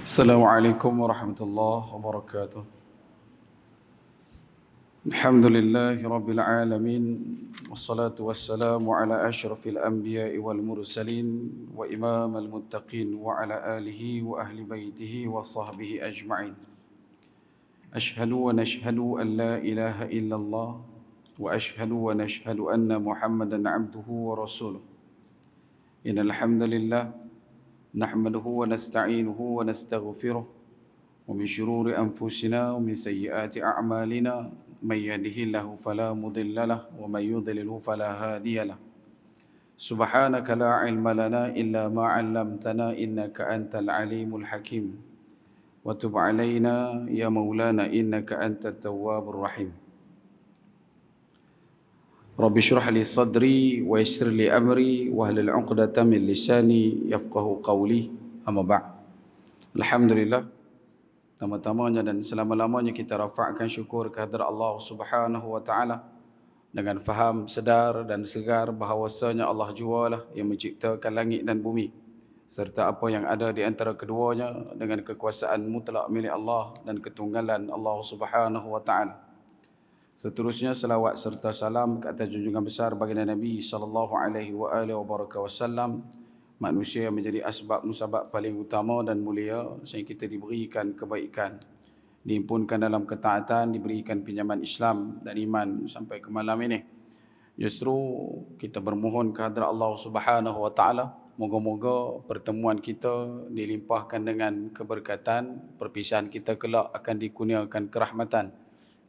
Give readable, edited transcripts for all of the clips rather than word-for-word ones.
Assalamualaikum warahmatullahi wabarakatuh. Alhamdulillahi rabbil alamin. Wassalatu wassalamu ala asyrafil anbiya'i wal mursalin wa imamal muttaqin wa ala alihi wa ahli baitihi wa sahbihi ajma'in. Ashhadu wa nashhadu an la ilaha illallah wa ashhadu wa nashhadu anna Muhammadan abduhu wa rasuluh. Innal hamdalillah nahmaduhu wa nasta'inuhu wa nastaghfiruh wa min shururi anfusina wa min sayyiati a'malina may yahdihillahu fala mudilla lahu wa may yudlilhu fala hadiya lahu. Subhanaka la ilma lana illa ma 'allamtana innaka antal alimul hakim. Wa tub 'alaina ya maulana innaka antat tawwabur rahim. Rabbi shrah li sadri wa yassir li amri wa hlul 'uqdatam min lisani yafqahu qawli. Amma ba'd. Alhamdulillah, pertama-tamanya dan selama-lamanya kita rafa'kan syukur kehadrat Allah Subhanahu wa taala dengan faham, sedar dan segar bahawasanya Allah jualah yang menciptakan langit dan bumi serta apa yang ada di antara keduanya dengan kekuasaan mutlak milik Allah dan ketunggalan Allah Subhanahu wa taala. Seterusnya salawat serta salam ke atas junjungan besar baginda Nabi sallallahu alaihi wasallam, manusia yang menjadi asbab musabab paling utama dan mulia sehingga kita diberikan kebaikan, diimpunkan dalam ketaatan, diberikan pinjaman Islam dan iman sampai ke malam ini. Justru kita bermohon kehadrat Allah Subhanahu wa taala, moga-moga pertemuan kita dilimpahkan dengan keberkatan, perpisahan kita kelak akan dikurniakan kerahmatan.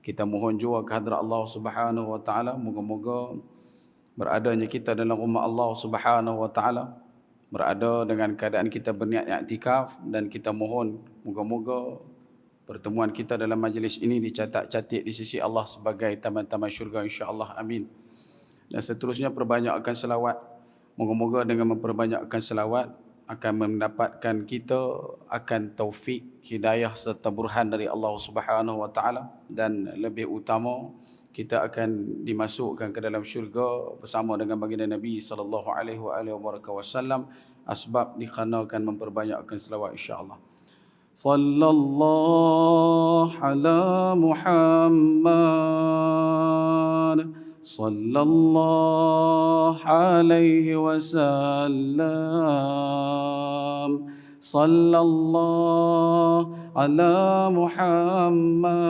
Kita mohon juga kehadrat Allah Subhanahu wa taala, moga-moga beradanya kita dalam rumah Allah Subhanahu wa taala, berada dengan keadaan kita berniat i'tikaf, dan kita mohon moga-moga pertemuan kita dalam majlis ini dicatat-catat di sisi Allah sebagai taman-taman syurga insya-Allah, amin. Dan seterusnya perbanyakkan selawat. Moga-moga dengan memperbanyakkan selawat akan mendapatkan kita akan taufik, hidayah serta burhan dari Allah Subhanahu wa taala, dan lebih utama kita akan dimasukkan ke dalam syurga bersama dengan baginda Nabi sallallahu alaihi wasallam asbab dikarenakan memperbanyakkan selawat insya-Allah. Sallallahu ala Muhammad sallallahu alaihi wasallam. Sallallahu ala Muhammad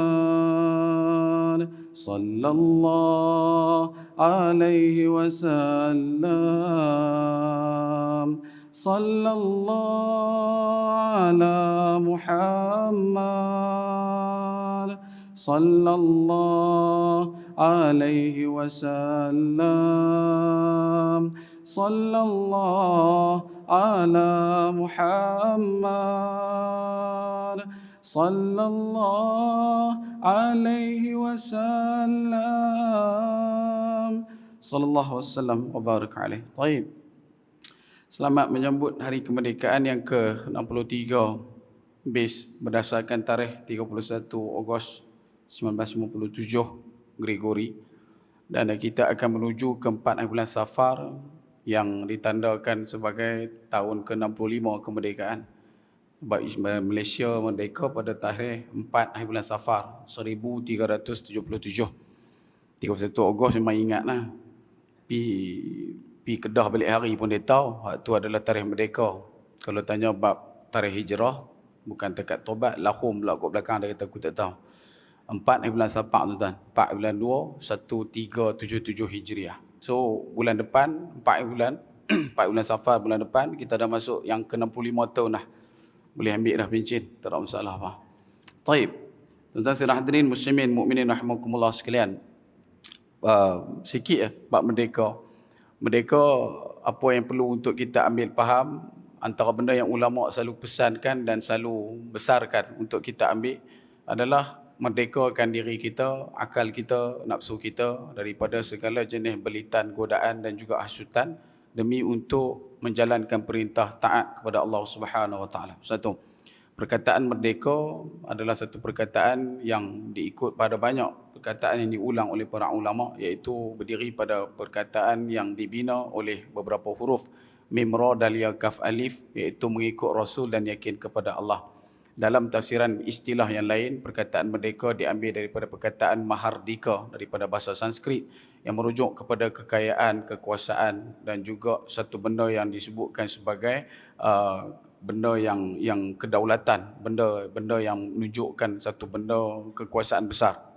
sallallahu alaihi wasallam. Sallallahu ala Muhammad sallallahu alaihi wasallam. Sallallahu ala Muhammad sallallahu alaihi wasallam. Sallallahu wasallam wa baraka alaihi. Baik. Selamat menyambut hari kemerdekaan yang ke-63 BIS berdasarkan tarikh 31 Ogos 1957 Gregori, dan kita akan menuju ke 4 bulan Safar yang ditandakan sebagai tahun ke-65 kemerdekaan. Malaysia merdeka pada tarikh 4 bulan Safar 1377. 31 Ogos memang ingatlah. Pi Kedah balik hari pun dia tahu itu adalah tarikh merdeka. Kalau tanya bab tarikh hijrah, bukan tekat tobat, lahum pula kat belakang dia kata aku tak tahu. 4 bulan Safar tuan-tuan, 4 bulan 2 1377 Hijriah. So bulan depan 4 bulan 4 bulan Safar bulan depan kita dah masuk yang ke-65 tahun dah. Boleh ambil dah pencin, tak ada masalah apa. Taib. Tuan-tuan sekalian hadirin muslimin mukminin rahimakumullah sekalian. Sikit bab merdeka. Merdeka, apa yang perlu untuk kita ambil faham, antara benda yang ulama selalu pesankan dan selalu besarkan untuk kita ambil adalah merdekakan diri kita, akal kita, nafsu kita daripada segala jenis belitan, godaan dan juga hasutan demi untuk menjalankan perintah taat kepada Allah Subhanahu wa taala. Satu, perkataan merdeka adalah satu perkataan yang diikut pada banyak perkataan yang diulang oleh para ulama, iaitu berdiri pada perkataan yang dibina oleh beberapa huruf mim ra dal ya kaf alif, iaitu mengikut Rasul dan yakin kepada Allah. Dalam tafsiran istilah yang lain, perkataan merdeka diambil daripada perkataan mahardika daripada bahasa Sanskrit yang merujuk kepada kekayaan, kekuasaan dan juga satu benda yang disebutkan sebagai benda yang kedaulatan, benda yang menunjukkan satu benda kekuasaan besar.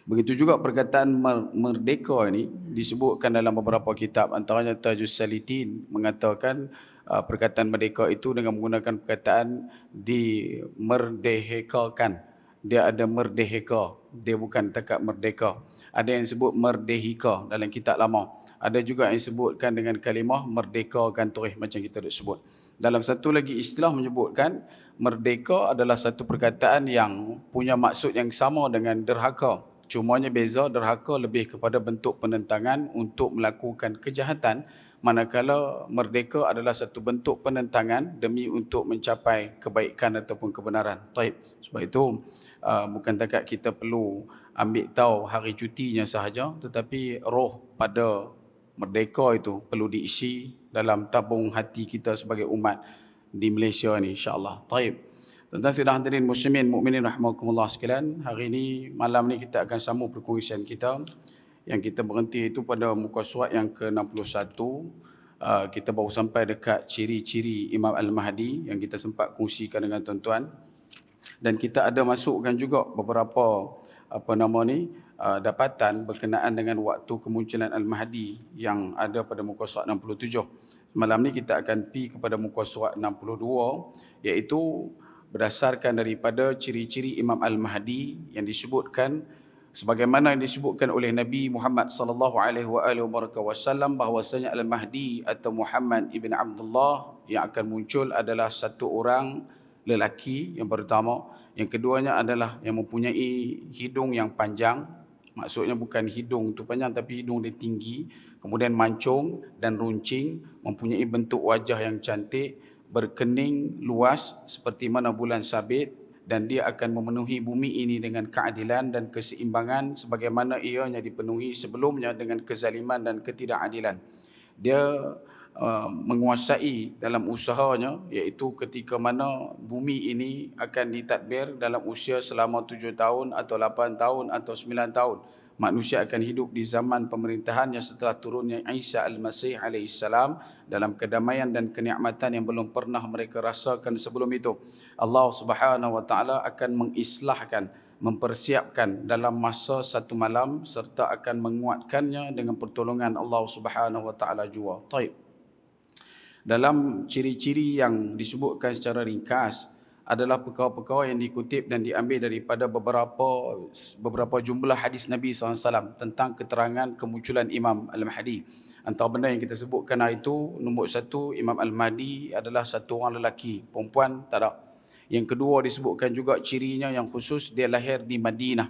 Begitu juga perkataan merdeka ini disebutkan dalam beberapa kitab, antaranya Tajus Salitin mengatakan perkataan merdeka itu dengan menggunakan perkataan dimerdehekakan. Dia ada merdeheka, dia bukan takat merdeka. Ada yang sebut merdehika dalam kitab lama. Ada juga yang sebutkan dengan kalimah merdeka gantorih macam kita sebut. Dalam satu lagi istilah menyebutkan merdeka adalah satu perkataan yang punya maksud yang sama dengan derhaka. Cumanya beza, derhaka lebih kepada bentuk penentangan untuk melakukan kejahatan, manakala merdeka adalah satu bentuk penentangan demi untuk mencapai kebaikan ataupun kebenaran. Taib. Sebab itu bukan takat kita perlu ambil tahu hari cutinya sahaja, tetapi roh pada merdeka itu perlu diisi dalam tabung hati kita sebagai umat di Malaysia ni, insya-Allah. Taib. Tuan-tuan sidang hadirin muslimin mukminin rahimakumullah sekalian, hari ini malam ni kita akan sambung perkongsian kita. Yang kita berhenti itu pada muka surat yang ke-61. Kita baru sampai dekat ciri-ciri Imam Al-Mahdi yang kita sempat kongsikan dengan tuan-tuan. Dan kita ada masukkan juga beberapa dapatan berkenaan dengan waktu kemunculan Al-Mahdi yang ada pada muka surat 67. Malam ni kita akan pergi kepada muka surat 62, iaitu berdasarkan daripada ciri-ciri Imam Al-Mahdi yang disebutkan sebagaimana yang disebutkan oleh Nabi Muhammad sallallahu alaihi wasallam bahwasanya Al-Mahdi atau Muhammad ibn Abdullah yang akan muncul adalah satu orang lelaki yang pertama, yang keduanya adalah yang mempunyai hidung yang panjang, maksudnya bukan hidung tu panjang tapi hidung dia tinggi, kemudian mancung dan runcing, mempunyai bentuk wajah yang cantik, berkening luas seperti mana bulan sabit, dan dia akan memenuhi bumi ini dengan keadilan dan keseimbangan sebagaimana ianya dipenuhi sebelumnya dengan kezaliman dan ketidakadilan. Dia menguasai dalam usahanya, iaitu ketika mana bumi ini akan ditadbir dalam usia selama 7 tahun atau 8 tahun atau 9 tahun. Manusia akan hidup di zaman pemerintahannya setelah turunnya Isa Al-Masih alaihissalam dalam kedamaian dan kenikmatan yang belum pernah mereka rasakan sebelum itu. Allah Subhanahu wa taala akan mengislahkan, mempersiapkan dalam masa satu malam serta akan menguatkannya dengan pertolongan Allah Subhanahu wa taala jua. Taib. Dalam ciri-ciri yang disebutkan secara ringkas adalah perkara-perkara yang dikutip dan diambil daripada beberapa jumlah hadis Nabi SAW tentang keterangan kemunculan Imam Al-Mahdi. Antara benda yang kita sebutkan itu, nombor satu, Imam Al-Mahdi adalah satu orang lelaki, perempuan tak ada. Yang kedua disebutkan juga cirinya yang khusus, dia lahir di Madinah.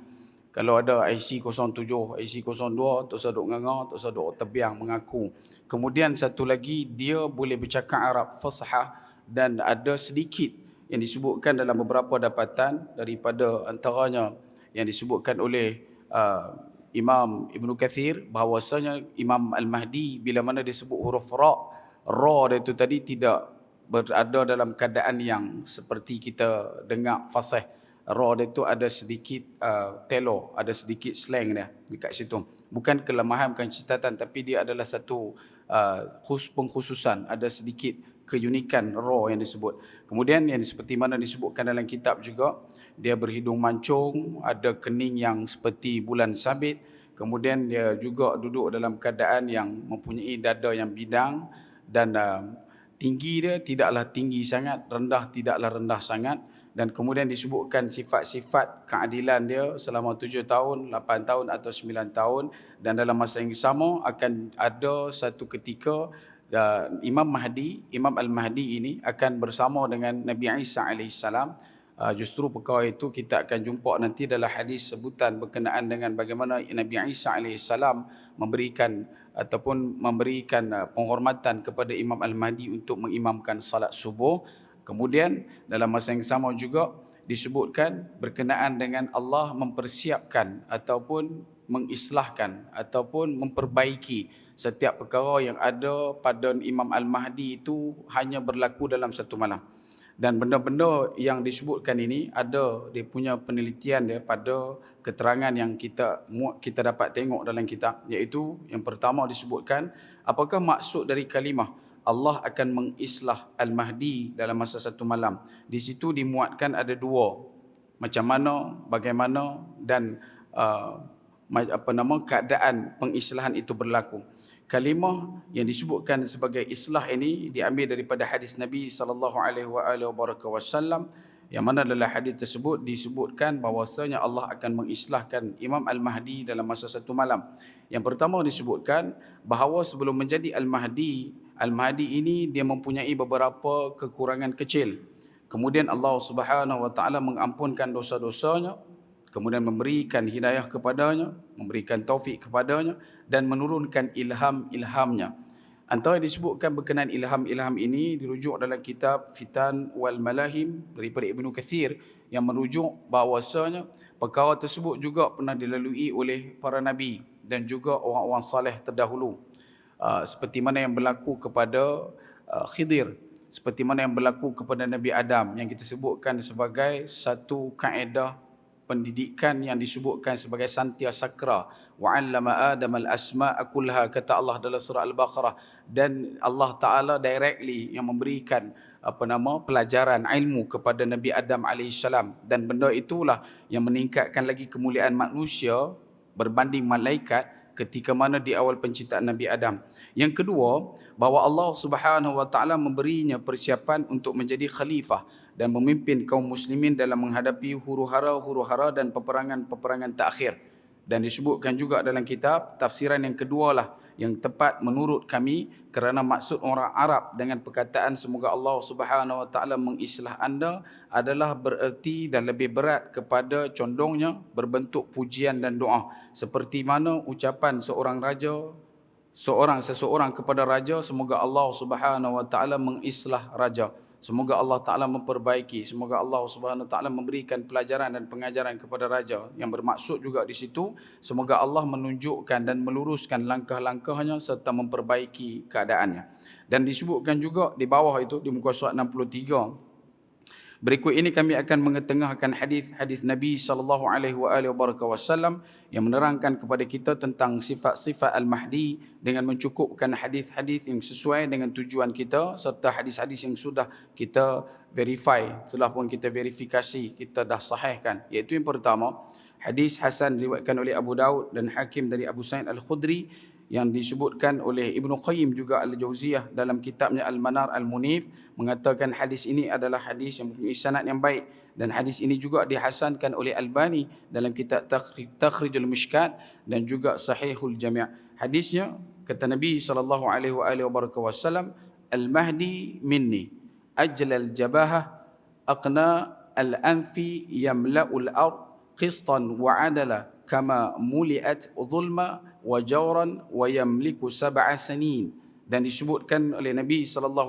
Kalau ada IC07, IC02, tak usah duk nganga, tak usah duk tebiang mengaku. Kemudian satu lagi, dia boleh bercakap Arab fasahah dan ada sedikit yang disebutkan dalam beberapa dapatan daripada antaranya yang disebutkan oleh Imam Ibn Kathir bahawasanya Imam Al-Mahdi bila mana disebut huruf ra dia itu tadi tidak berada dalam keadaan yang seperti kita dengar fasih. Ra dia itu ada sedikit telo, ada sedikit slang dia dekat situ. Bukan kelemahan, bukan catatan, tapi dia adalah satu pengkhususan, ada sedikit keunikan ra yang disebut. Kemudian yang seperti mana disebutkan dalam kitab juga, dia berhidung mancung, ada kening yang seperti bulan sabit, kemudian dia juga duduk dalam keadaan yang mempunyai dada yang bidang, dan tinggi dia tidaklah tinggi sangat, rendah tidaklah rendah sangat, dan kemudian disebutkan sifat-sifat keadilan dia selama 7 tahun, 8 tahun atau 9 tahun, dan dalam masa yang sama akan ada satu ketika Imam Al-Mahdi ini akan bersama dengan Nabi Isa alaihissalam. Justru perkara itu kita akan jumpa nanti dalam hadis sebutan berkenaan dengan bagaimana Nabi Isa alaihissalam memberikan penghormatan kepada Imam Al-Mahdi untuk mengimamkan salat subuh. Kemudian dalam masa yang sama juga disebutkan berkenaan dengan Allah mempersiapkan ataupun mengislahkan ataupun memperbaiki setiap perkara yang ada pada Imam Al-Mahdi itu hanya berlaku dalam satu malam. Dan benda-benda yang disebutkan ini ada dia punya penelitian dia pada keterangan yang kita dapat tengok dalam kitab, iaitu yang pertama disebutkan apakah maksud dari kalimah Allah akan mengislah Al-Mahdi dalam masa satu malam. Di situ dimuatkan ada dua, macam mana, bagaimana dan keadaan pengislahan itu berlaku. Kalimah yang disebutkan sebagai islah ini diambil daripada hadis Nabi SAW, yang mana dalam hadis tersebut disebutkan bahawasanya Allah akan mengislahkan Imam Al-Mahdi dalam masa satu malam. Yang pertama disebutkan bahawa sebelum menjadi Al-Mahdi, Al-Mahdi ini dia mempunyai beberapa kekurangan kecil. Kemudian Allah Subhanahu Wa Taala mengampunkan dosa-dosanya, kemudian memberikan hidayah kepadanya, memberikan taufik kepadanya dan menurunkan ilham-ilhamnya. Antara disebutkan berkenaan ilham-ilham ini dirujuk dalam kitab Fitan wal Malahim daripada Ibnu Kathir, yang merujuk bahawasanya perkara tersebut juga pernah dilalui oleh para nabi dan juga orang-orang saleh terdahulu. Seperti mana yang berlaku kepada Khidir, seperti mana yang berlaku kepada Nabi Adam, yang kita sebutkan sebagai satu kaedah pendidikan yang disebutkan sebagai Santia Sakra, wa 'allama Adam al-asma'a kullaha, kata Allah dalam surah Al-Baqarah. Dan Allah Taala directly yang memberikan pelajaran ilmu kepada Nabi Adam alaihissalam, dan benda itulah yang meningkatkan lagi kemuliaan manusia berbanding malaikat ketika mana di awal penciptaan Nabi Adam. Yang kedua, bahawa Allah Subhanahu Wa Taala memberinya persiapan untuk menjadi khalifah dan memimpin kaum muslimin dalam menghadapi huru-hara dan peperangan-peperangan takhir. Dan disebutkan juga dalam kitab tafsiran yang kedua lah yang tepat menurut kami, kerana maksud orang Arab dengan perkataan semoga Allah Subhanahu Wa Taala mengislah anda adalah bererti dan lebih berat kepada condongnya berbentuk pujian dan doa, seperti mana ucapan seseorang kepada raja, semoga Allah Subhanahu Wa Taala mengislah raja. Semoga Allah Ta'ala memperbaiki, semoga Allah Subhanahu Wa Ta'ala memberikan pelajaran dan pengajaran kepada raja. Yang bermaksud juga di situ, semoga Allah menunjukkan dan meluruskan langkah-langkahnya serta memperbaiki keadaannya. Dan disebutkan juga di bawah itu, di muka surat 63, berikut ini kami akan mengetengahkan hadis Nabi SAW yang menerangkan kepada kita tentang sifat-sifat Al-Mahdi dengan mencukupkan hadis-hadis yang sesuai dengan tujuan kita serta hadis-hadis yang sudah kita verify, setelah pun kita verifikasi, kita dah sahihkan. Iaitu yang pertama, hadis Hasan diriwayatkan oleh Abu Daud dan Hakim dari Abu Sa'id Al-Khudri, yang disebutkan oleh Ibnu Qayyim juga Al-Jauziyah dalam kitabnya Al-Manar Al-Munif, mengatakan hadis ini adalah hadis yang mempunyai sanad yang baik, dan hadis ini juga dihasankan oleh Albani dalam kitab Takhrijul Mishkat dan juga Sahihul Jami'. Hadisnya kata Nabi SAW, Al-Mahdi minni ajlal jabahah aqna al-anfi yamla'ul ard qistan wa adala kama muliat zulma wa jawran wa yamliku sab'a sanin. Dan disebutkan oleh Nabi SAW,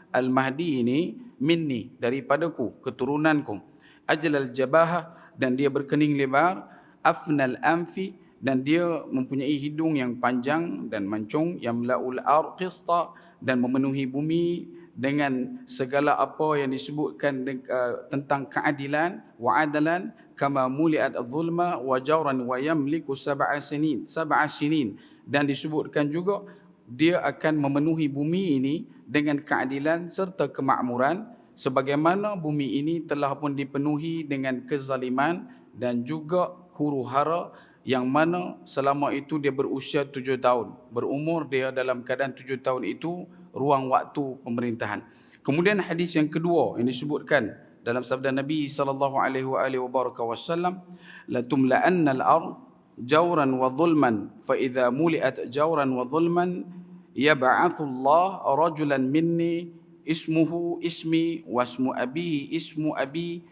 Al-Mahdi ini minni, daripadaku, keturunanku, ajlal jabahah, dan dia berkening lebar, afnal anfi, dan dia mempunyai hidung yang panjang dan mancung, yamla'ul ar qista, dan memenuhi bumi dengan segala apa yang disebutkan tentang keadilan, wa adalan, kama muliat zulma wa jawran wa yamliku sab'a sinin. Dan disebutkan juga dia akan memenuhi bumi ini dengan keadilan serta kemakmuran, sebagaimana bumi ini telah pun dipenuhi dengan kezaliman dan juga huru-hara, yang mana selama itu dia berusia 7 tahun. Berumur dia dalam keadaan 7 tahun itu ruang waktu pemerintahan. Kemudian hadis yang kedua yang disebutkan dalam sabda Nabi SAW, la tumla'anna al-ard jawran wa zulman fa idza muli'at jawran wa zulman yab'athu Allah rajulan minni ismuhu ismi wa ismu abihi ismu abi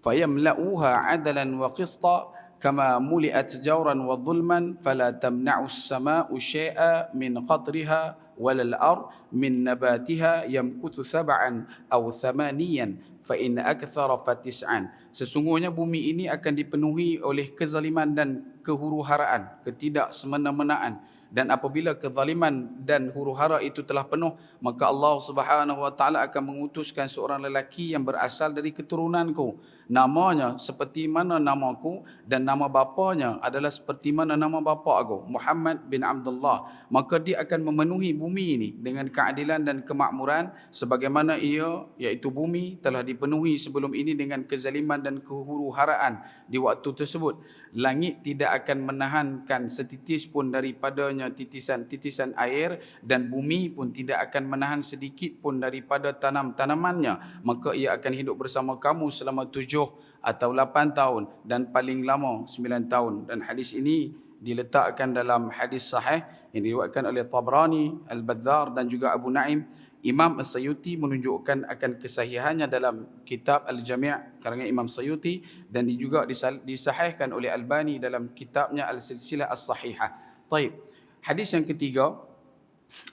fayamla'uha 'adalan wa qista kama muli'at jawran wa zulman fala tamna'u as-sama'u syai'a min qatriha walal ard min nabatiha yamkuthu sab'an aw thamaniyan fa in akthara fa tis'an. Sesungguhnya bumi ini akan dipenuhi oleh kezaliman dan kehuru-haraan, ketidaksemena-menaan, Dan apabila kezaliman dan huru-hara itu telah penuh, maka Allah Subhanahu wa taala akan mengutuskan seorang lelaki yang berasal dari keturunanku. Namanya seperti mana namaku dan nama bapanya adalah seperti mana nama bapa aku, Muhammad bin Abdullah. Maka dia akan memenuhi bumi ini dengan keadilan dan kemakmuran sebagaimana ia, iaitu bumi, telah dipenuhi sebelum ini dengan kezaliman dan kehuru-haraan di waktu tersebut. Langit tidak akan menahankan setitis pun daripadanya titisan-titisan air, dan bumi pun tidak akan menahan sedikit pun daripada tanam-tanamannya. Maka ia akan hidup bersama kamu selama 7 atau 8 tahun dan paling lama 9 tahun. Dan hadis ini diletakkan dalam hadis sahih yang diriwayatkan oleh Tabrani, Al-Bazzar dan juga Abu Naim. Imam As-Sayuti menunjukkan akan kesahihannya dalam kitab Al-Jami' karangan Imam Sayuti, dan juga disahihkan oleh Albani dalam kitabnya Al-Silsilah As-Sahihah. Taib. Hadis yang ketiga,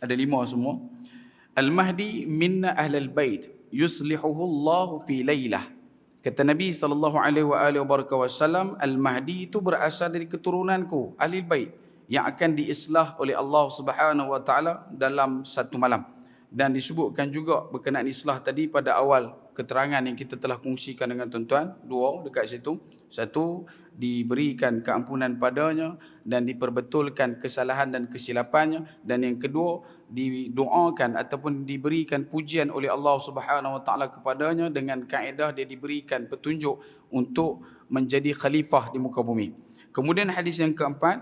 ada 5 semua. Al-Mahdi minna ahlal bait yuslihuhu Allah fi lailah. Kata Nabi SAW, Al-Mahdi itu berasal dari keturunanku, ahli bait, yang akan diislah oleh Allah Subhanahu wa taala dalam satu malam. Dan disebutkan juga berkenaan islah tadi pada awal keterangan yang kita telah kongsikan dengan tuan-tuan. 2 dekat situ. 1, diberikan keampunan padanya dan diperbetulkan kesalahan dan kesilapannya. Dan yang kedua, didoakan ataupun diberikan pujian oleh Allah Subhanahu wa taala kepadanya dengan kaedah dia diberikan petunjuk untuk menjadi khalifah di muka bumi. Kemudian hadis yang keempat,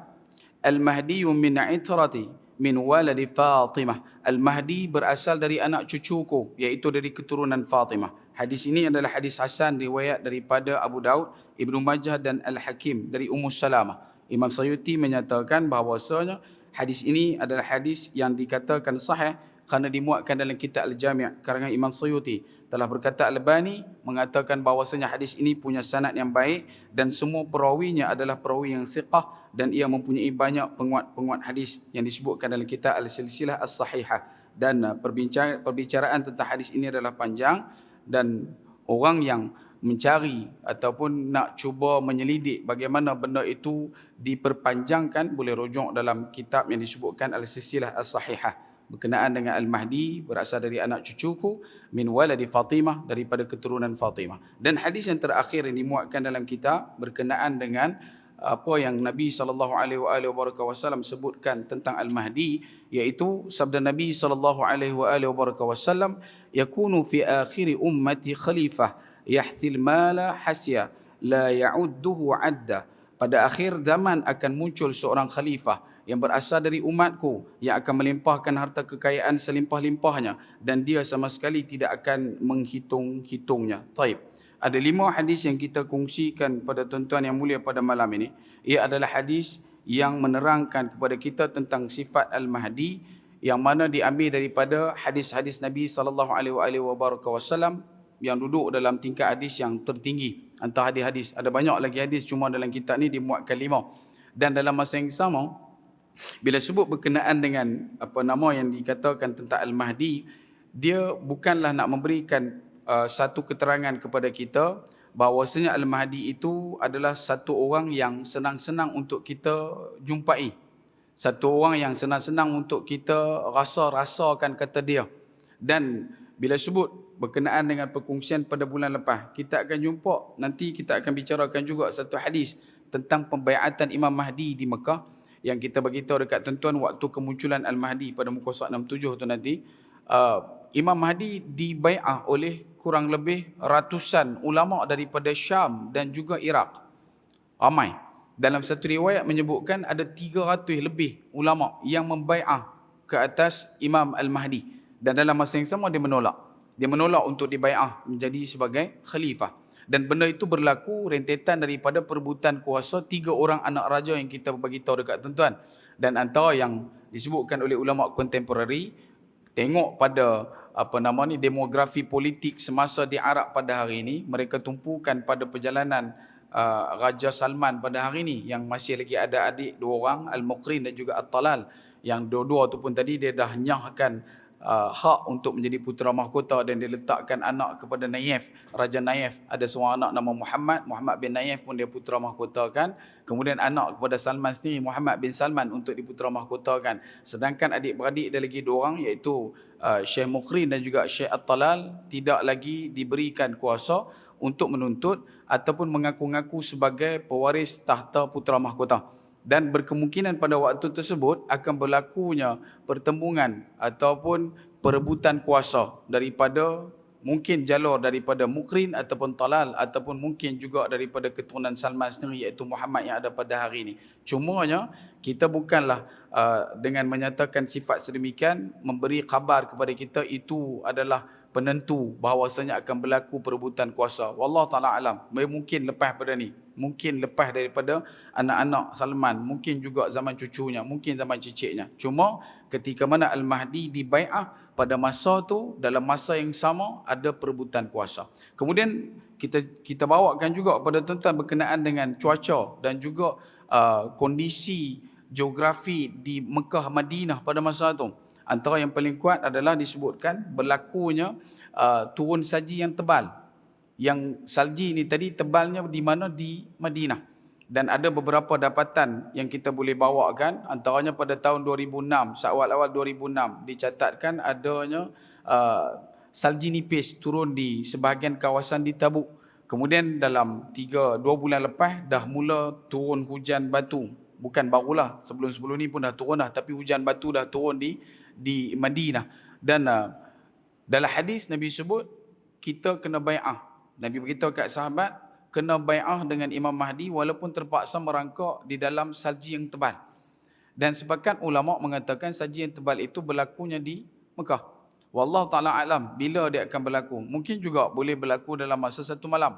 Al-Mahdi min itrati min waladi Fatimah. Al-Mahdi berasal dari anak cucuku, iaitu dari keturunan Fatimah. Hadis ini adalah hadis hasan riwayat daripada Abu Daud, Ibnu Majah dan Al-Hakim dari Ummu Salamah. Imam Sayuti menyatakan bahawasanya hadis ini adalah hadis yang dikatakan sahih kerana dimuatkan dalam kitab Al-Jami' karangan Imam Sayuti. Telah berkata Al-Albani mengatakan bahawasanya hadis ini punya sanad yang baik dan semua perawinya adalah perawi yang siqah, dan ia mempunyai banyak penguat-penguat hadis yang disebutkan dalam kitab Al-Silsilah As-Sahihah. Dan perbicaraan tentang hadis ini adalah panjang, dan orang yang mencari ataupun nak cuba menyelidik bagaimana benda itu diperpanjangkan boleh rujuk dalam kitab yang disebutkan Al-Silsilah As-Sahihah berkenaan dengan Al-Mahdi berasal dari anak cucuku min waladi Fatimah, daripada keturunan Fatimah. Dan hadis yang terakhir yang dimuatkan dalam kitab berkenaan dengan apa yang Nabi SAW sebutkan tentang Al-Mahdi, iaitu sabda Nabi SAW, yakunu fi akhiri ummati khalifah yahthil mala hasya la ya'udduhu adda. Pada akhir zaman akan muncul seorang khalifah yang berasal dari umatku yang akan melimpahkan harta kekayaan selimpah-limpahnya dan dia sama sekali tidak akan menghitung-hitungnya. Taib. Ada 5 hadis yang kita kongsikan pada tuan-tuan yang mulia pada malam ini. Ia adalah hadis yang menerangkan kepada kita tentang sifat Al-Mahdi, yang mana diambil daripada hadis-hadis Nabi SAW yang duduk dalam tingkat hadis yang tertinggi antara hadis-hadis. Ada banyak lagi hadis, cuma dalam kitab ni dimuatkan 5. Dan dalam masa yang sama, bila sebut berkenaan dengan apa nama yang dikatakan tentang Al-Mahdi, dia bukanlah nak memberikan satu keterangan kepada kita bahawasanya Al-Mahdi itu adalah satu orang yang senang-senang untuk kita jumpai, satu orang yang senang-senang untuk kita rasakan kata dia. Dan bila sebut berkenaan dengan perkongsian pada bulan lepas, kita akan jumpa, nanti kita akan bicarakan juga satu hadis tentang pembaiatan Imam Mahdi di Mekah, yang kita beritahu dekat tuan-tuan waktu kemunculan Al-Mahdi pada muka surat 67 tu nanti. Imam Mahdi dibai'ah oleh kurang lebih ratusan ulama daripada Syam dan juga Iraq. Ramai. Dalam satu riwayat menyebutkan ada 300 lebih ulama yang membai'ah ke atas Imam Al-Mahdi. Dan dalam masa yang sama dia menolak. Dia menolak untuk dibai'ah menjadi sebagai khalifah. Dan benda itu berlaku rentetan daripada perebutan kuasa 3 orang anak raja yang kita beritahu dekat tuan-tuan. Dan antara yang disebutkan oleh ulama kontemporari, tengok pada demografi politik semasa di Arab pada hari ini, mereka tumpukan pada perjalanan Raja Salman pada hari ini, yang masih lagi ada adik 2 orang, Al-Muqrin dan juga At-Talal, yang dua-dua tu pun tadi dia dah nyahkan hak untuk menjadi putera mahkota dan dia letakkan anak kepada Nayef, Raja Nayef. Ada seorang anak nama Muhammad bin Nayef pun dia putera mahkotakan. Kemudian anak kepada Salman sendiri, Muhammad bin Salman untuk diputera mahkotakan. Sedangkan adik-beradik dia lagi dua orang, iaitu Syekh Mukhrin dan juga Syekh At-Talal tidak lagi diberikan kuasa untuk menuntut ataupun mengaku-ngaku sebagai pewaris tahta putera mahkota. Dan berkemungkinan pada waktu tersebut akan berlakunya pertembungan ataupun perebutan kuasa daripada mungkin jalur daripada Mukhrin ataupun Talal ataupun mungkin juga daripada keturunan Salman sendiri iaitu Muhammad yang ada pada hari ini. Cumanya kita bukanlah dengan menyatakan sifat sedemikian memberi khabar kepada kita itu adalah penentu bahawasanya akan berlaku perebutan kuasa. Wallahu taala alam. Mungkin lepas pada ni, mungkin lepas daripada anak-anak Salman, mungkin juga zaman cucunya, mungkin zaman cicitnya. Cuma ketika mana Al-Mahdi dibai'ah pada masa tu, dalam masa yang sama ada perebutan kuasa. Kemudian kita bawakan juga pada tuan-tuan berkenaan dengan cuaca dan juga kondisi geografi di Mekah Madinah pada masa tu. Antara yang paling kuat adalah disebutkan berlakunya turun salji yang tebal. Yang salji ni tadi tebalnya di mana? Di Madinah. Dan ada beberapa dapatan yang kita boleh bawakan. Antaranya pada tahun 2006, awal-awal 2006 dicatatkan adanya salji nipis turun di sebahagian kawasan di Tabuk. Kemudian dalam 2 bulan lepas dah mula turun hujan batu. Bukan barulah, sebelum-sebelum ni pun dah turun dah, tapi hujan batu dah turun di Madinah. Dan dalam hadis Nabi sebut kita kena bai'ah. Nabi beritahu kat sahabat kena bai'ah dengan Imam Mahdi walaupun terpaksa merangkak di dalam salji yang tebal. Dan sepakat ulama mengatakan salji yang tebal itu berlakunya di Mekah. Wallahu taala alam bila dia akan berlaku. Mungkin juga boleh berlaku dalam masa satu malam.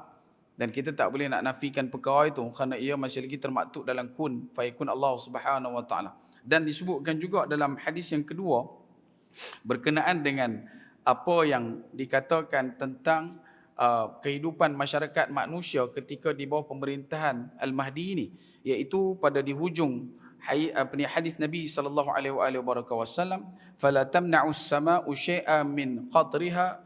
Dan kita tak boleh nak nafikan perkara itu kerana ia masih lagi termaktub dalam kun fayakun Allah Subhanahu wa taala. Dan disebutkan juga dalam hadis yang kedua berkenaan dengan apa yang dikatakan tentang kehidupan masyarakat manusia ketika di bawah pemerintahan Al-Mahdi ini, iaitu pada di hujung hadis Nabi sallallahu alaihi wasallam, fala tamna'us sama'u syai'an min qatriha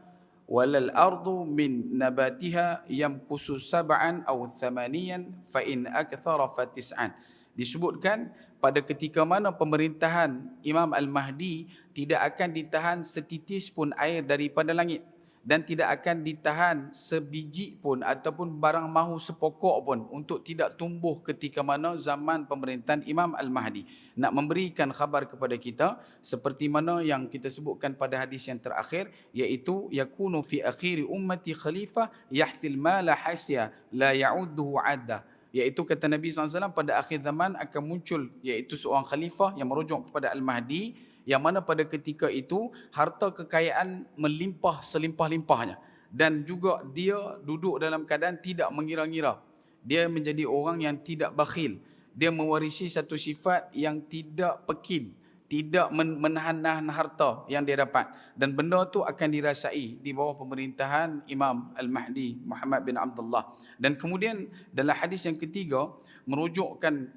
walal ardu min nabatiha yamkusu sab'an aw thamaniyan fa in akthara fa tis'an. Disebutkan pada ketika mana pemerintahan Imam Al-Mahdi tidak akan ditahan setitis pun air daripada langit dan tidak akan ditahan sebiji pun ataupun barang mahu sepokok pun untuk tidak tumbuh ketika mana zaman pemerintahan Imam Al-Mahdi. Nak memberikan khabar kepada kita seperti mana yang kita sebutkan pada hadis yang terakhir, iaitu yakunu fi akhiri ummati khalifah yahfil mala hasya la ya'udduhu adda. Iaitu kata Nabi SAW pada akhir zaman akan muncul iaitu seorang khalifah yang merujuk kepada Al-Mahdi, yang mana pada ketika itu harta kekayaan melimpah selimpah-limpahnya dan juga dia duduk dalam keadaan tidak mengira-ngira. Dia menjadi orang yang tidak bakhil. Dia mewarisi satu sifat yang tidak pekin, tidak menahan-nahan harta yang dia dapat, dan benda tu akan dirasai di bawah pemerintahan Imam Al-Mahdi Muhammad bin Abdullah. Dan kemudian dalam hadis yang ketiga merujukkan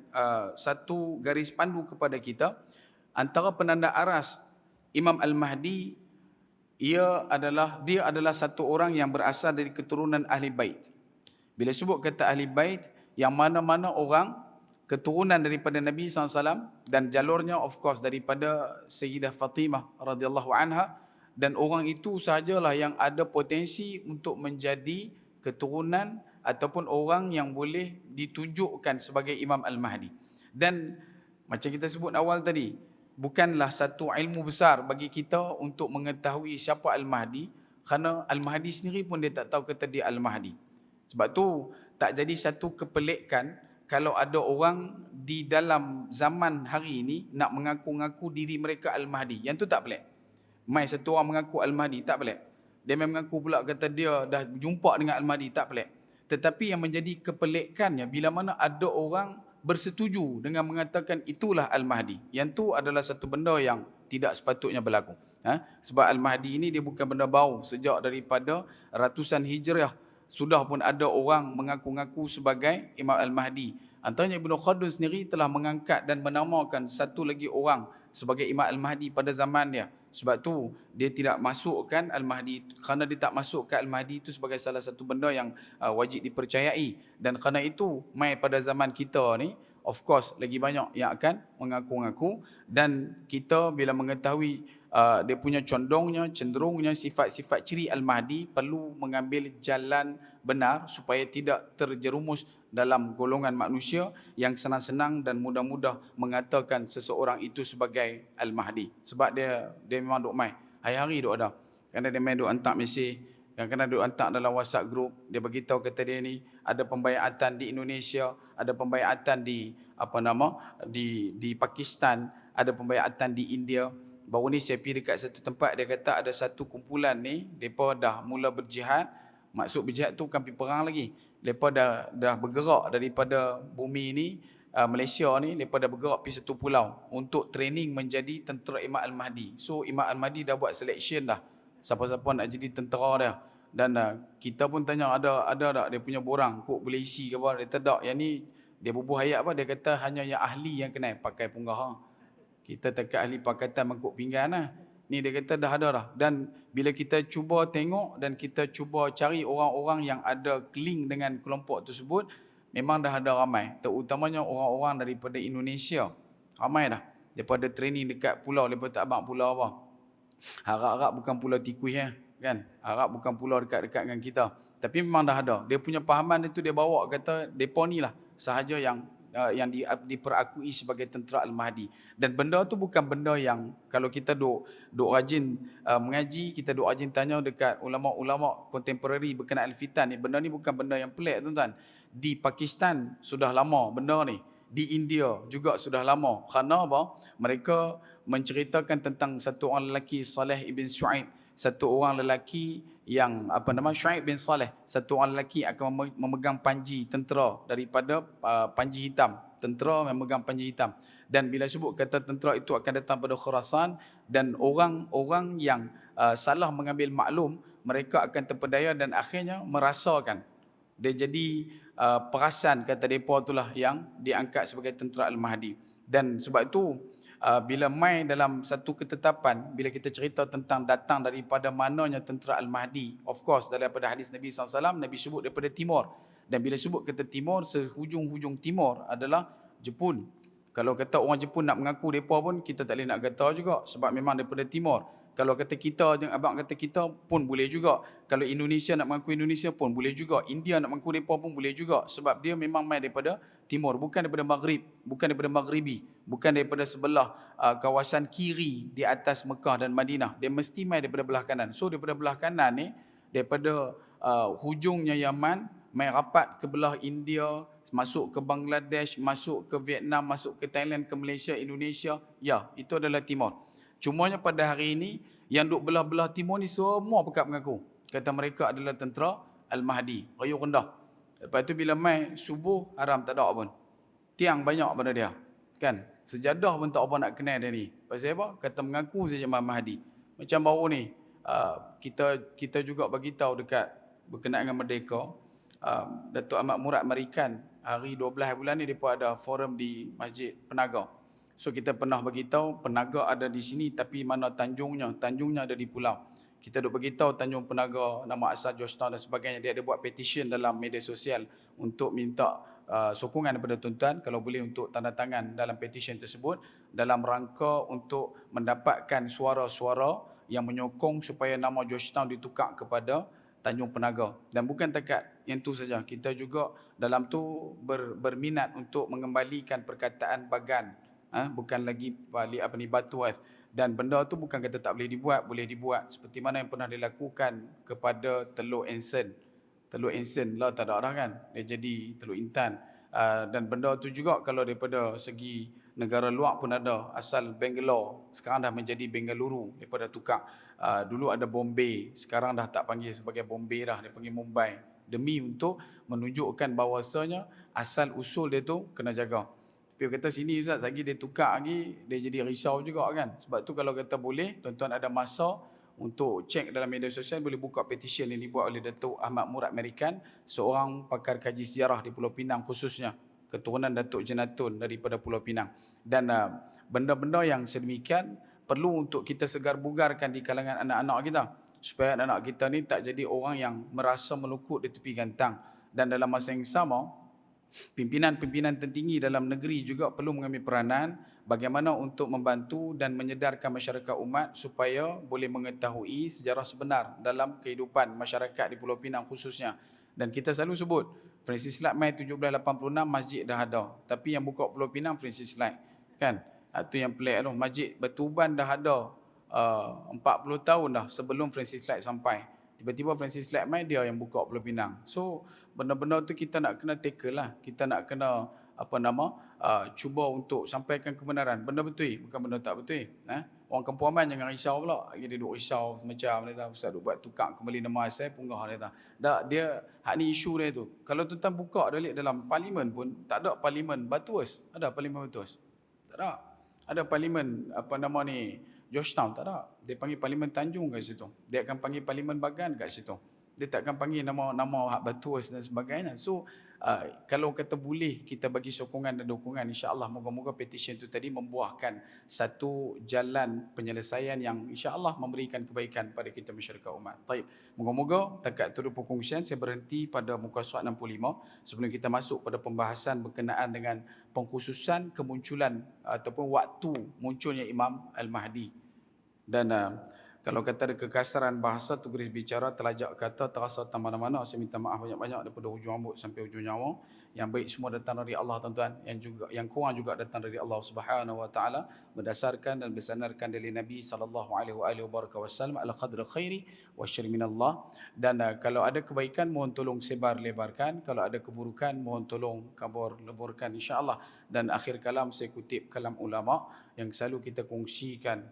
satu garis pandu kepada kita. Antara penanda aras Imam Al-Mahdi, dia adalah satu orang yang berasal dari keturunan Ahli Bait. Bila sebut kata Ahli Bait, yang mana-mana orang keturunan daripada Nabi SAW dan jalurnya of course daripada Sayyidah Fatimah radhiyallahu anha, dan orang itu sahajalah yang ada potensi untuk menjadi keturunan ataupun orang yang boleh ditunjukkan sebagai Imam Al-Mahdi. Dan macam kita sebut awal tadi, bukanlah satu ilmu besar bagi kita untuk mengetahui siapa Al-Mahdi, kerana Al-Mahdi sendiri pun dia tak tahu kata dia Al-Mahdi. Sebab tu tak jadi satu kepelikan kalau ada orang di dalam zaman hari ini nak mengaku-ngaku diri mereka Al-Mahdi. Yang tu tak pelik. Mai satu orang mengaku Al-Mahdi, tak pelik. Dia mengaku pula kata dia dah jumpa dengan Al-Mahdi, tak pelik. Tetapi yang menjadi kepelikannya bila mana ada orang bersetuju dengan mengatakan itulah Al-Mahdi. Yang tu adalah satu benda yang tidak sepatutnya berlaku. Sebab Al-Mahdi ini dia bukan benda baru. Sejak daripada ratusan hijrah sudah pun ada orang mengaku-ngaku sebagai Imam Al-Mahdi. Antaranya Ibn Khaldun sendiri telah mengangkat dan menamakan satu lagi orang sebagai Imam Al-Mahdi pada zaman dia. Sebab tu dia tidak masukkan Al-Mahdi, kerana dia tak masukkan Al-Mahdi itu sebagai salah satu benda yang wajib dipercayai. Dan kerana itu mai pada zaman kita ni, of course lagi banyak yang akan mengaku-ngaku, dan kita bila mengetahui dia punya cenderungnya sifat-sifat ciri Al-Mahdi, perlu mengambil jalan benar supaya tidak terjerumus dalam golongan manusia yang senang-senang dan mudah-mudah mengatakan seseorang itu sebagai Al-Mahdi. Sebab dia memang duk mai, hari-hari duk ada. Kerana dia main duk hantar mesej, kadang-kadang duk hantar dalam WhatsApp group, dia beritahu kata dia ni ada pembayatan di Indonesia, ada pembayatan di Pakistan, ada pembayatan di India. Baru ni saya pergi dekat satu tempat, dia kata ada satu kumpulan ni, mereka dah mula berjihad. Maksud berjihad tu bukan pergi perang lagi. Mereka dah bergerak daripada bumi ni, Malaysia ni, mereka dah bergerak pergi satu pulau untuk training menjadi tentera Imam Al-Mahdi. So Imam Al-Mahdi dah buat selection dah, siapa-siapa nak jadi tentera dia. Dan kita pun tanya, ada tak dia punya borang, kok boleh isi ke apa? Dia tak, yang ni dia bubuh ayat apa, dia kata hanya yang ahli yang kena pakai punggah. Kita tak ahli pakatan mangkuk pinggan lah. Ni dia kata dah ada dah. Dan bila kita cuba tengok dan kita cuba cari orang-orang yang ada link dengan kelompok tersebut, memang dah ada ramai. Terutamanya orang-orang daripada Indonesia. Ramai dah. Daripada training dekat pulau, lepas tak abang pulau apa. Harap-harap bukan pulau Tikui kan. Harap bukan pulau dekat-dekat dengan kita. Tapi memang dah ada. Dia punya pahaman itu dia bawa, kata depa ni lah sahaja yang diperakui sebagai tentera Al-Mahdi. Dan benda tu bukan benda yang kalau kita duk rajin mengaji, kita duk rajin tanya dekat ulama-ulama kontemporari berkenaan Al-Fitan ni, benda ni bukan benda yang pelik tuan-tuan. Di Pakistan sudah lama benda ni. Di India juga sudah lama. Kerana apa? Mereka menceritakan tentang satu orang lelaki, Saleh ibn Shu'aib, satu orang lelaki yang Shu'aib bin Saleh, satu orang lelaki akan memegang panji tentera daripada panji hitam, tentera memegang panji hitam. Dan bila sebut kata tentera itu akan datang pada Khurasan, dan orang-orang yang salah mengambil maklum, mereka akan terpedaya dan akhirnya merasakan. Dia jadi perasan, kata mereka itulah yang diangkat sebagai tentera Al-Mahdi. Dan sebab itu bila mai dalam satu ketetapan, bila kita cerita tentang datang daripada mananya tentera Al-Mahdi, of course daripada hadis Nabi SAW, Nabi sebut daripada timur. Dan bila sebut kata timur, sehujung-hujung timur adalah Jepun. Kalau kata orang Jepun nak mengaku mereka pun, kita tak boleh nak kata juga, sebab memang daripada timur. Kalau kata kita, yang abang kata kita pun boleh juga. Kalau Indonesia nak mengaku Indonesia pun boleh juga. India nak mengaku mereka pun boleh juga. Sebab dia memang mai daripada timur, bukan daripada Maghrib, bukan daripada Maghribi, bukan daripada sebelah kawasan kiri di atas Mekah dan Madinah. Dia mesti mai daripada belah kanan. So daripada belah kanan ni, daripada hujungnya Yaman, mai rapat ke belah India, masuk ke Bangladesh, masuk ke Vietnam, masuk ke Thailand, ke Malaysia, Indonesia. Ya, itu adalah timur. Cumanya pada hari ini, yang duk belah-belah timur ni semua pekat mengaku. Kata mereka adalah tentera Al-Mahdi. Rayuh rendah. Lepas tu bila mai subuh, haram tak ada pun. Tiang banyak pada dia. Kan? Sejadah pun tak apa nak kenal dia ni. Pasal apa? Kata mengaku saja Imam Mahdi. Macam baru ni, kita juga bagi tahu dekat berkenaan dengan Merdeka, Datuk Ahmad Murad Marikan, hari 12 bulan ni mereka ada forum di Masjid Penaga. So kita pernah beritahu Penaga ada di sini, tapi mana Tanjungnya? Tanjungnya ada di pulau. Kita duk beritahu Tanjung Penaga, nama asal Georgetown dan sebagainya. Dia ada buat petition dalam media sosial untuk minta sokongan daripada tuan-tuan, kalau boleh untuk tanda tangan dalam petition tersebut, dalam rangka untuk mendapatkan suara-suara yang menyokong supaya nama Georgetown ditukar kepada Tanjung Penaga. Dan bukan takat yang tu saja, kita juga dalam tu berminat untuk mengembalikan perkataan Bagan. Bukan lagi Batu. Dan benda tu bukan kata tak boleh dibuat, boleh dibuat. Seperti mana yang pernah dilakukan kepada Teluk Ensen. Teluk Ensen lah tak ada dah kan, dia jadi Teluk Intan. Dan benda tu juga kalau daripada segi negara luar pun ada. Asal Bangalore, sekarang dah menjadi Bengaluru. Daripada tukar. Dulu ada Bombay, sekarang dah tak panggil sebagai Bombay dah, dia panggil Mumbai. Demi untuk menunjukkan bahawasanya asal usul dia tu kena jaga. Tapi kata sini Ustaz, lagi dia tukar lagi, dia jadi risau juga kan. Sebab tu kalau kata boleh, tuan-tuan ada masa untuk cek dalam media sosial, boleh buka petition yang dibuat oleh Datuk Ahmad Murad Marikan, seorang pakar kaji sejarah di Pulau Pinang khususnya. keturunan Datuk Jenatun daripada Pulau Pinang. Dan benda-benda yang sedemikian perlu untuk kita segar bugarkan di kalangan anak-anak kita, supaya anak-anak kita ni tak jadi orang yang merasa melukut di tepi gantang. Dan dalam masa yang sama, pimpinan-pimpinan tertinggi dalam negeri juga perlu mengambil peranan bagaimana untuk membantu dan menyedarkan masyarakat umat supaya boleh mengetahui sejarah sebenar dalam kehidupan masyarakat di Pulau Pinang khususnya. Dan kita selalu sebut Francis Light Mai 1786 masjid dah ada, tapi yang buka Pulau Pinang Francis Light, kan? Itu yang pelik tu. Masjid Batu Uban dah ada 40 tahun dah sebelum Francis Light sampai. Tiba-tiba Francis Light Mai dia yang buka Pulau Pinang. So benda-benda tu kita nak kena tackle lah. Kita nak kena cuba untuk sampaikan kebenaran. Benda betul, bukan benda tak betul. Orang Kampung Aman jangan risau pula. Dia duduk risau semacam dia tahu, ustaz duk buat tukar kembali nama asal punggah dia tahu. Dak dia hak ni isu dia tu. Kalau tuan-tuan buka delik dalam parlimen pun tak ada parlimen Batuas. Ada parlimen Batuas? Tak ada. Ada parlimen Georgetown, tak ada. Dia panggil parlimen Tanjung kat situ. Dia akan panggil parlimen Bagan kat situ. Dia tak akan panggil nama hak Batuas dan sebagainya. So kalau kata boleh kita bagi sokongan dan dukungan, insya-Allah moga-moga petition itu tadi membuahkan satu jalan penyelesaian yang insya-Allah memberikan kebaikan pada kita masyarakat umat. Baik, moga-moga takat turut perkongsian saya berhenti pada muka surat 65 sebelum kita masuk pada pembahasan berkenaan dengan pengkhususan kemunculan ataupun waktu munculnya Imam Al-Mahdi. Dan kalau kata ada kekasaran bahasa tu geris bicara terlajak kata terasa tak mana-mana, saya minta maaf banyak-banyak daripada hujung rambut sampai hujung nyawa. Yang baik semua datang dari Allah tuan-tuan, yang kurang juga datang dari Allah Subhanahu wa taala berdasarkan dan bersandarkan dari Nabi sallallahu alaihi wasallam al qadr khairi wa syarri minallah. Dan kalau ada kebaikan mohon tolong sebar-lebarkan, kalau ada keburukan mohon tolong kabur-leburkan insya-Allah. Dan akhir kalam saya kutip kalam ulama yang selalu kita kongsikan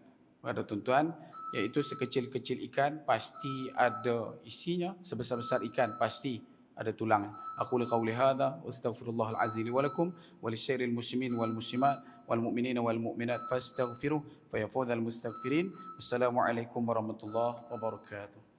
pada tuan-tuan, iaitu sekecil-kecil ikan pasti ada isinya, sebesar-besar ikan pasti ada tulang. Aku qauli hadza astaghfirullahal azim wa lakum wa lisyairil muslimin wal muslimat wal mu'minin wal mu'minat fastaghfiruh fa yafudhal mustaghfirin. Wassalamualaikum warahmatullahi wabarakatuh.